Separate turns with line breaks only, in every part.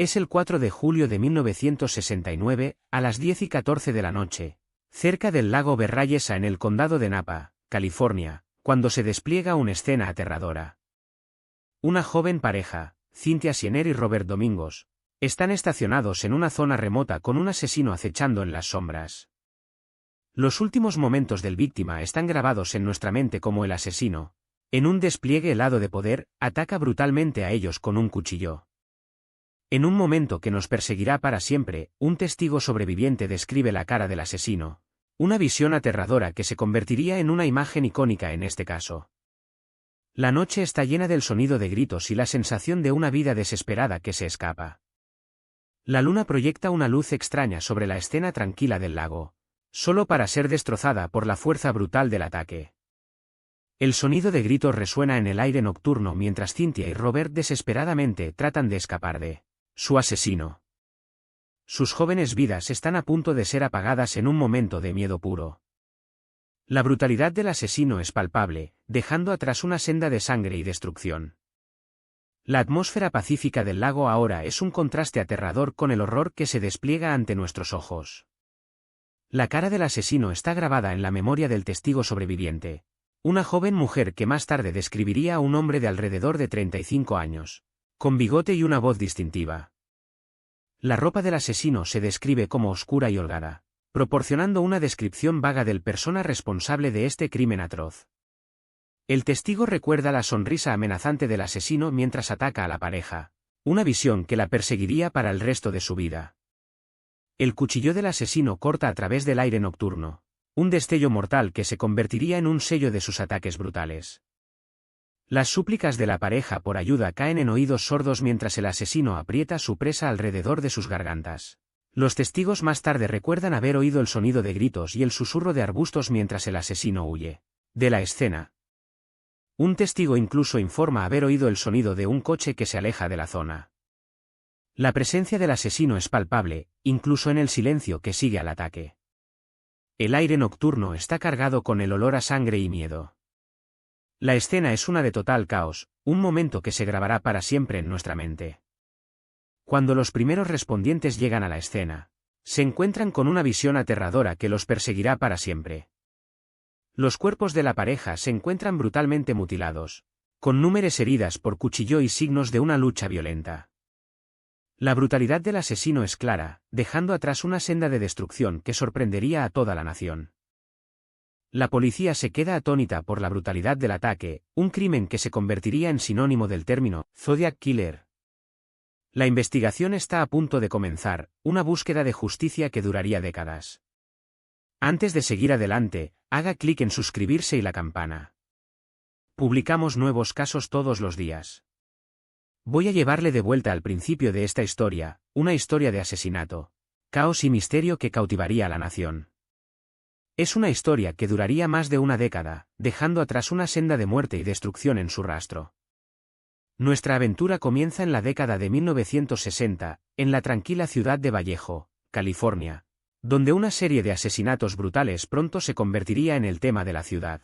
Es el 4 de julio de 1969, a las 10:14 de la noche, cerca del lago Berryessa en el condado de Napa, California, cuando se despliega una escena aterradora. Una joven pareja, Cynthia Sienner y Robert Domingos, están estacionados en una zona remota con un asesino acechando en las sombras. Los últimos momentos del víctima están grabados en nuestra mente como el asesino, en un despliegue helado de poder, ataca brutalmente a ellos con un cuchillo. En un momento que nos perseguirá para siempre, un testigo sobreviviente describe la cara del asesino, una visión aterradora que se convertiría en una imagen icónica en este caso. La noche está llena del sonido de gritos y la sensación de una vida desesperada que se escapa. La luna proyecta una luz extraña sobre la escena tranquila del lago, solo para ser destrozada por la fuerza brutal del ataque. El sonido de gritos resuena en el aire nocturno mientras Cynthia y Robert desesperadamente tratan de escapar de su asesino. Sus jóvenes vidas están a punto de ser apagadas en un momento de miedo puro. La brutalidad del asesino es palpable, dejando atrás una senda de sangre y destrucción. La atmósfera pacífica del lago ahora es un contraste aterrador con el horror que se despliega ante nuestros ojos. La cara del asesino está grabada en la memoria del testigo sobreviviente, una joven mujer que más tarde describiría a un hombre de alrededor de 35 años, con bigote y una voz distintiva. La ropa del asesino se describe como oscura y holgada, proporcionando una descripción vaga del persona responsable de este crimen atroz. El testigo recuerda la sonrisa amenazante del asesino mientras ataca a la pareja, una visión que la perseguiría para el resto de su vida. El cuchillo del asesino corta a través del aire nocturno, un destello mortal que se convertiría en un sello de sus ataques brutales. Las súplicas de la pareja por ayuda caen en oídos sordos mientras el asesino aprieta a su presa alrededor de sus gargantas. Los testigos más tarde recuerdan haber oído el sonido de gritos y el susurro de arbustos mientras el asesino huye de la escena. Un testigo incluso informa haber oído el sonido de un coche que se aleja de la zona. La presencia del asesino es palpable, incluso en el silencio que sigue al ataque. El aire nocturno está cargado con el olor a sangre y miedo. La escena es una de total caos, un momento que se grabará para siempre en nuestra mente. Cuando los primeros respondientes llegan a la escena, se encuentran con una visión aterradora que los perseguirá para siempre. Los cuerpos de la pareja se encuentran brutalmente mutilados, con números heridas por cuchillo y signos de una lucha violenta. La brutalidad del asesino es clara, dejando atrás una senda de destrucción que sorprendería a toda la nación. La policía se queda atónita por la brutalidad del ataque, un crimen que se convertiría en sinónimo del término Zodiac Killer. La investigación está a punto de comenzar, una búsqueda de justicia que duraría décadas. Antes de seguir adelante, haga clic en suscribirse y la campana. Publicamos nuevos casos todos los días. Voy a llevarle de vuelta al principio de esta historia, una historia de asesinato, caos y misterio que cautivaría a la nación. Es una historia que duraría más de una década, dejando atrás una senda de muerte y destrucción en su rastro. Nuestra aventura comienza en la década de 1960, en la tranquila ciudad de Vallejo, California, donde una serie de asesinatos brutales pronto se convertiría en el tema de la ciudad.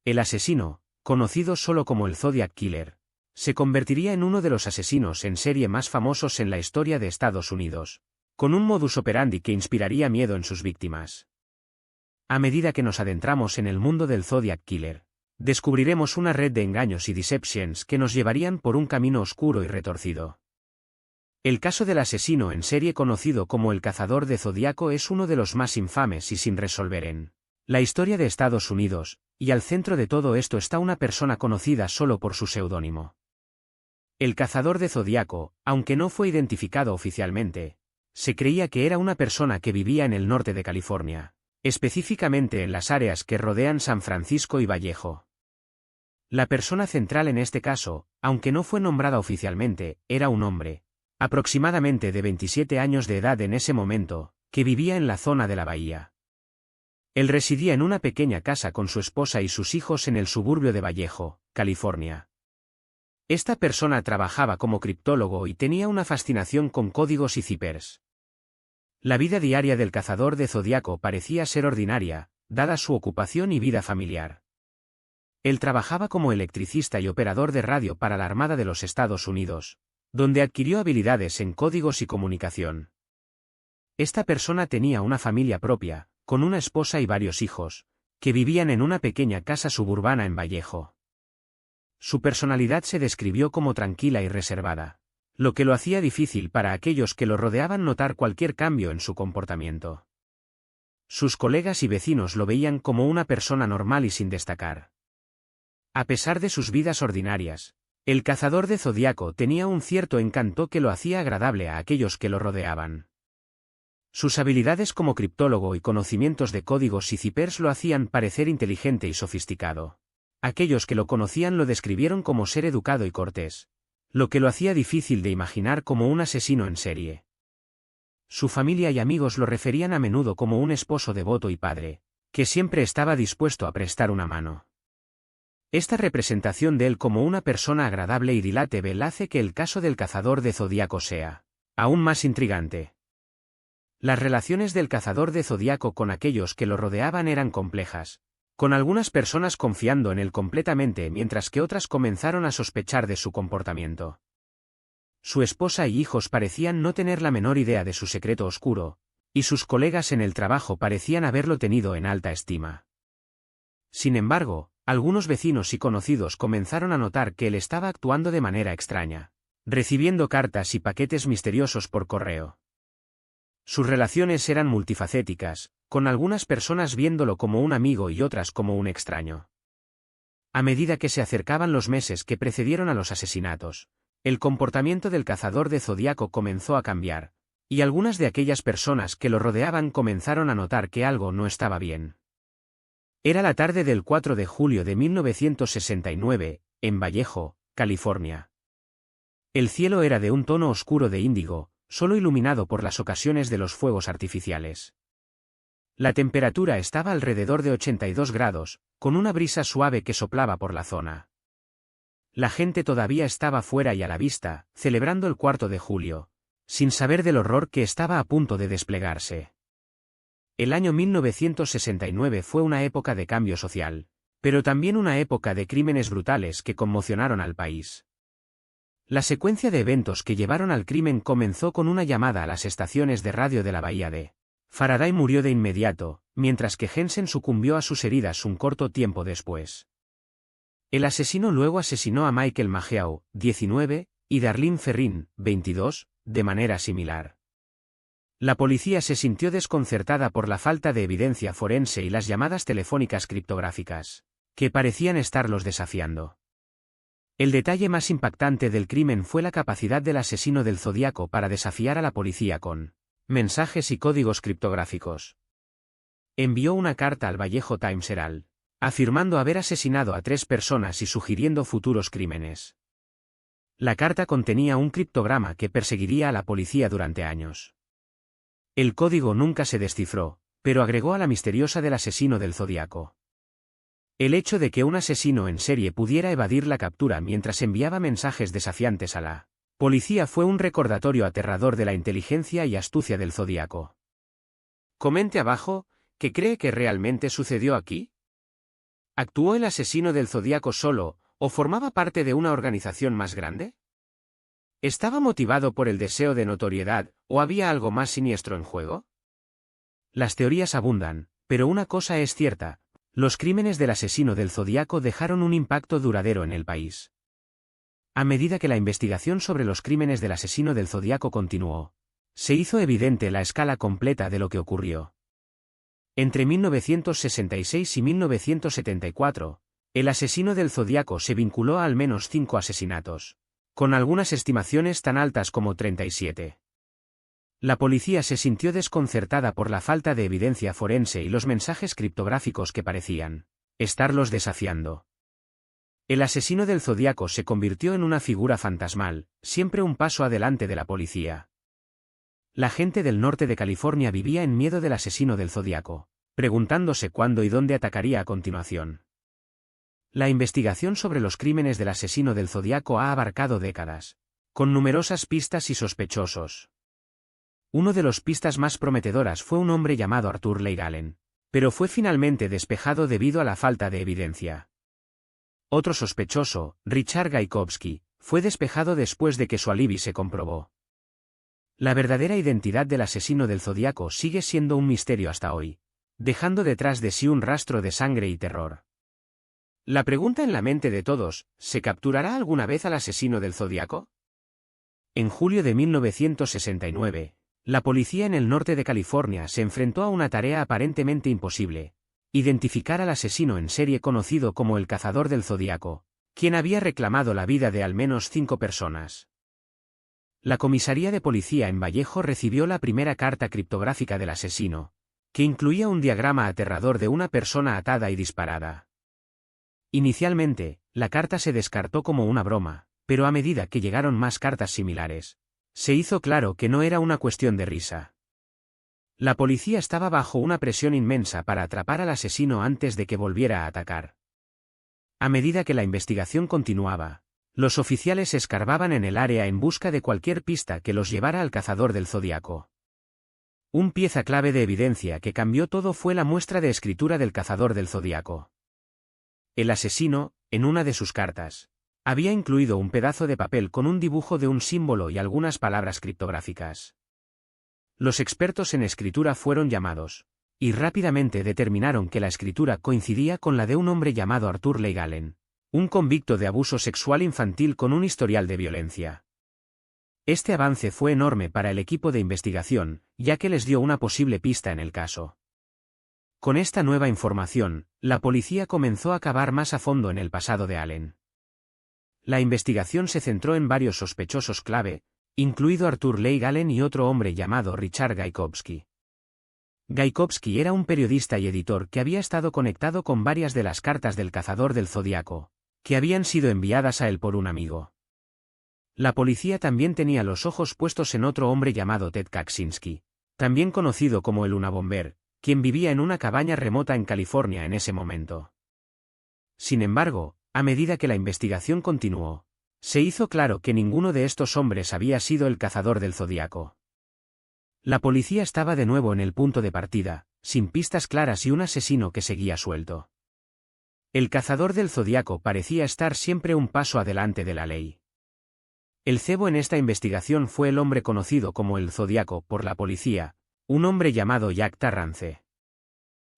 El asesino, conocido solo como el Zodiac Killer, se convertiría en uno de los asesinos en serie más famosos en la historia de Estados Unidos, con un modus operandi que inspiraría miedo en sus víctimas. A medida que nos adentramos en el mundo del Zodiac Killer, descubriremos una red de engaños y deceptions que nos llevarían por un camino oscuro y retorcido. El caso del asesino en serie conocido como el Cazador de Zodíaco es uno de los más infames y sin resolver en la historia de Estados Unidos, y al centro de todo esto está una persona conocida solo por su seudónimo. El Cazador de Zodíaco, aunque no fue identificado oficialmente, se creía que era una persona que vivía en el norte de California, específicamente en las áreas que rodean San Francisco y Vallejo. La persona central en este caso, aunque no fue nombrada oficialmente, era un hombre, aproximadamente de 27 años de edad en ese momento, que vivía en la zona de la bahía. Él residía en una pequeña casa con su esposa y sus hijos en el suburbio de Vallejo, California. Esta persona trabajaba como criptólogo y tenía una fascinación con códigos y ciphers. La vida diaria del Cazador de Zodíaco parecía ser ordinaria, dada su ocupación y vida familiar. Él trabajaba como electricista y operador de radio para la Armada de los Estados Unidos, donde adquirió habilidades en códigos y comunicación. Esta persona tenía una familia propia, con una esposa y varios hijos, que vivían en una pequeña casa suburbana en Vallejo. Su personalidad se describió como tranquila y reservada, lo que lo hacía difícil para aquellos que lo rodeaban notar cualquier cambio en su comportamiento. Sus colegas y vecinos lo veían como una persona normal y sin destacar. A pesar de sus vidas ordinarias, el cazador de zodiaco tenía un cierto encanto que lo hacía agradable a aquellos que lo rodeaban. Sus habilidades como criptólogo y conocimientos de códigos y cipers lo hacían parecer inteligente y sofisticado. Aquellos que lo conocían lo describieron como ser educado y cortés, lo que lo hacía difícil de imaginar como un asesino en serie. Su familia y amigos lo referían a menudo como un esposo devoto y padre, que siempre estaba dispuesto a prestar una mano. Esta representación de él como una persona agradable y relatable hace que el caso del cazador de zodiaco sea aún más intrigante. Las relaciones del cazador de zodiaco con aquellos que lo rodeaban eran complejas, con algunas personas confiando en él completamente mientras que otras comenzaron a sospechar de su comportamiento. Su esposa y hijos parecían no tener la menor idea de su secreto oscuro, y sus colegas en el trabajo parecían haberlo tenido en alta estima. Sin embargo, algunos vecinos y conocidos comenzaron a notar que él estaba actuando de manera extraña, recibiendo cartas y paquetes misteriosos por correo. Sus relaciones eran multifacéticas, con algunas personas viéndolo como un amigo y otras como un extraño. A medida que se acercaban los meses que precedieron a los asesinatos, el comportamiento del cazador de zodiaco comenzó a cambiar, y algunas de aquellas personas que lo rodeaban comenzaron a notar que algo no estaba bien. Era la tarde del 4 de julio de 1969, en Vallejo, California. El cielo era de un tono oscuro de índigo, solo iluminado por las ocasiones de los fuegos artificiales. La temperatura estaba alrededor de 82 grados, con una brisa suave que soplaba por la zona. La gente todavía estaba fuera y a la vista, celebrando el 4 de julio, sin saber del horror que estaba a punto de desplegarse. El año 1969 fue una época de cambio social, pero también una época de crímenes brutales que conmocionaron al país. La secuencia de eventos que llevaron al crimen comenzó con una llamada a las estaciones de radio de la bahía de Faraday. Murió de inmediato, mientras que Jensen sucumbió a sus heridas un corto tiempo después. El asesino luego asesinó a Michael Mageau, 19, y Darlene Ferrin, 22, de manera similar. La policía se sintió desconcertada por la falta de evidencia forense y las llamadas telefónicas criptográficas, que parecían estarlos desafiando. El detalle más impactante del crimen fue la capacidad del asesino del zodiaco para desafiar a la policía con mensajes y códigos criptográficos. Envió una carta al Vallejo Times Herald, afirmando haber asesinado a 3 personas y sugiriendo futuros crímenes. La carta contenía un criptograma que perseguiría a la policía durante años. El código nunca se descifró, pero agregó a la misteriosa del asesino del zodiaco. El hecho de que un asesino en serie pudiera evadir la captura mientras enviaba mensajes desafiantes a la policía fue un recordatorio aterrador de la inteligencia y astucia del zodiaco. Comente abajo, ¿qué cree que realmente sucedió aquí? ¿Actuó el asesino del zodiaco solo, o formaba parte de una organización más grande? ¿Estaba motivado por el deseo de notoriedad, o había algo más siniestro en juego? Las teorías abundan, pero una cosa es cierta: los crímenes del asesino del zodiaco dejaron un impacto duradero en el país. A medida que la investigación sobre los crímenes del asesino del zodiaco continuó, se hizo evidente la escala completa de lo que ocurrió. Entre 1966 y 1974, el asesino del zodiaco se vinculó a al menos 5 asesinatos, con algunas estimaciones tan altas como 37. La policía se sintió desconcertada por la falta de evidencia forense y los mensajes criptográficos que parecían estarlos desafiando. El asesino del zodiaco se convirtió en una figura fantasmal, siempre un paso adelante de la policía. La gente del norte de California vivía en miedo del asesino del zodiaco, preguntándose cuándo y dónde atacaría a continuación. La investigación sobre los crímenes del asesino del zodiaco ha abarcado décadas, con numerosas pistas y sospechosos. Uno de los pistas más prometedoras fue un hombre llamado Arthur Leigh Allen, pero fue finalmente despejado debido a la falta de evidencia. Otro sospechoso, Richard Gaikowski, fue despejado después de que su alibi se comprobó. La verdadera identidad del asesino del Zodíaco sigue siendo un misterio hasta hoy, dejando detrás de sí un rastro de sangre y terror. La pregunta en la mente de todos: ¿se capturará alguna vez al asesino del Zodíaco? En julio de 1969, la policía en el norte de California se enfrentó a una tarea aparentemente imposible: identificar al asesino en serie conocido como el Cazador del Zodíaco, quien había reclamado la vida de al menos 5 personas. La comisaría de policía en Vallejo recibió la primera carta criptográfica del asesino, que incluía un diagrama aterrador de una persona atada y disparada. Inicialmente, la carta se descartó como una broma, pero a medida que llegaron más cartas similares, se hizo claro que no era una cuestión de risa. La policía estaba bajo una presión inmensa para atrapar al asesino antes de que volviera a atacar. A medida que la investigación continuaba, los oficiales escarbaban en el área en busca de cualquier pista que los llevara al Cazador del Zodíaco. Un pieza clave de evidencia que cambió todo fue la muestra de escritura del Cazador del Zodíaco. El asesino, en una de sus cartas, había incluido un pedazo de papel con un dibujo de un símbolo y algunas palabras criptográficas. Los expertos en escritura fueron llamados, y rápidamente determinaron que la escritura coincidía con la de un hombre llamado Arthur Leigh Allen, un convicto de abuso sexual infantil con un historial de violencia. Este avance fue enorme para el equipo de investigación, ya que les dio una posible pista en el caso. Con esta nueva información, la policía comenzó a cavar más a fondo en el pasado de Allen. La investigación se centró en varios sospechosos clave, incluido Arthur Leigh Allen y otro hombre llamado Richard Gaikowski. Gaikowski era un periodista y editor que había estado conectado con varias de las cartas del Cazador del Zodíaco, que habían sido enviadas a él por un amigo. La policía también tenía los ojos puestos en otro hombre llamado Ted Kaczynski, también conocido como el Unabomber, quien vivía en una cabaña remota en California en ese momento. Sin embargo, a medida que la investigación continuó, se hizo claro que ninguno de estos hombres había sido el Cazador del Zodíaco. La policía estaba de nuevo en el punto de partida, sin pistas claras y un asesino que seguía suelto. El Cazador del Zodíaco parecía estar siempre un paso adelante de la ley. El cebo en esta investigación fue el hombre conocido como el Zodíaco por la policía, un hombre llamado Jack Tarrance.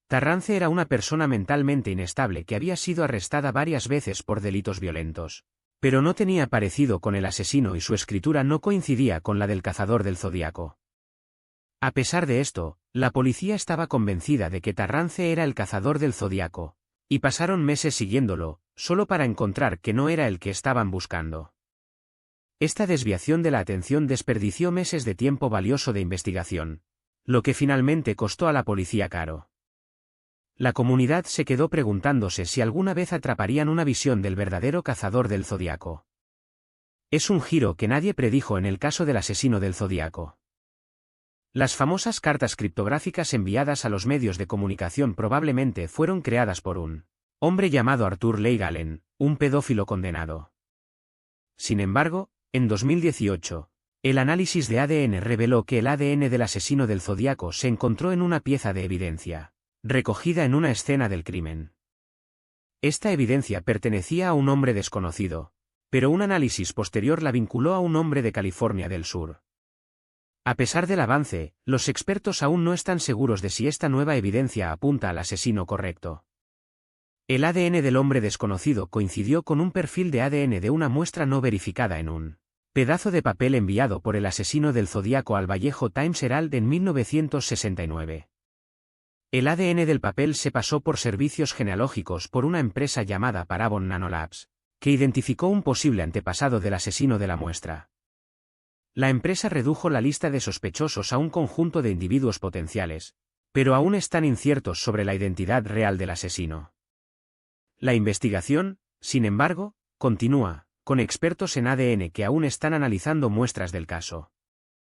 Tarrance era una persona mentalmente inestable que había sido arrestada varias veces por delitos violentos, pero no tenía parecido con el asesino y su escritura no coincidía con la del Cazador del Zodíaco. A pesar de esto, la policía estaba convencida de que Tarrance era el Cazador del Zodíaco, y pasaron meses siguiéndolo, solo para encontrar que no era el que estaban buscando. Esta desviación de la atención desperdició meses de tiempo valioso de investigación, lo que finalmente costó a la policía caro. La comunidad se quedó preguntándose si alguna vez atraparían una visión del verdadero Cazador del Zodíaco. Es un giro que nadie predijo en el caso del asesino del Zodíaco. Las famosas cartas criptográficas enviadas a los medios de comunicación probablemente fueron creadas por un hombre llamado Arthur Leigh Allen, un pedófilo condenado. Sin embargo, en 2018, el análisis de ADN reveló que el ADN del asesino del Zodíaco se encontró en una pieza de evidencia, recogida en una escena del crimen. Esta evidencia pertenecía a un hombre desconocido, pero un análisis posterior la vinculó a un hombre de California del Sur. A pesar del avance, los expertos aún no están seguros de si esta nueva evidencia apunta al asesino correcto. El ADN del hombre desconocido coincidió con un perfil de ADN de una muestra no verificada en un pedazo de papel enviado por el asesino del Zodíaco al Vallejo Times Herald en 1969. El ADN del papel se pasó por servicios genealógicos por una empresa llamada Parabon Nanolabs, que identificó un posible antepasado del asesino de la muestra. La empresa redujo la lista de sospechosos a un conjunto de individuos potenciales, pero aún están inciertos sobre la identidad real del asesino. La investigación, sin embargo, continúa, con expertos en ADN que aún están analizando muestras del caso.